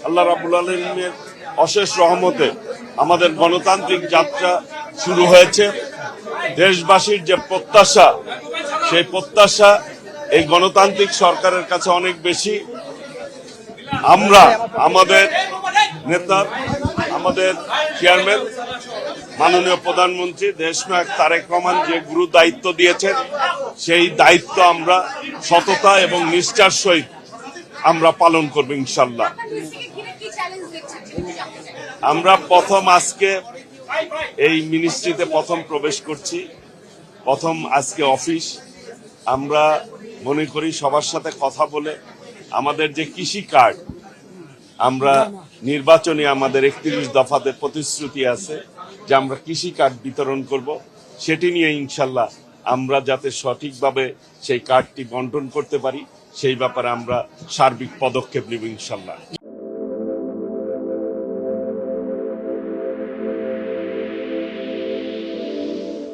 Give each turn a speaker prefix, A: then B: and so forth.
A: আল্লাহ রাব্বুল আলামিনের অশেষ রহমতে আমাদের গণতান্ত্রিক যাত্রা শুরু হয়েছে। দেশবাসীর যে প্রত্যাশা, সেই প্রত্যাশা এই গণতান্ত্রিক সরকারের কাছে অনেক বেশি। আমরা আমাদের নেতা, আমাদের চেয়ারম্যান, মাননীয় প্রধানমন্ত্রী দেশনায়ক তারেক রহমান যে গুরু দায়িত্ব দিয়েছেন, সেই দায়িত্ব আমরা সততা এবং নিষ্ঠার সহিত আমরা পালন করব ইনশাল্লাহ। আমরা আজকে এই মিনিস্ট্রিতে প্রবেশ করছি, আজকে অফিস। আমরা মনে করি সবার সাথে কথা বলে আমাদের যে কৃষি কার্ড, আমরা নির্বাচনে আমাদের 31 দফাতে প্রতিশ্রুতি আছে যে আমরা কৃষি কার্ড বিতরণ করব, সেটি নিয়ে ইনশাল্লাহ আমরা যাতে সঠিকভাবে সেই কার্ডটি বন্টন করতে পারি সেই ব্যাপারে আমরা সার্বিক পদক্ষেপ নেব ইনশাল্লাহ।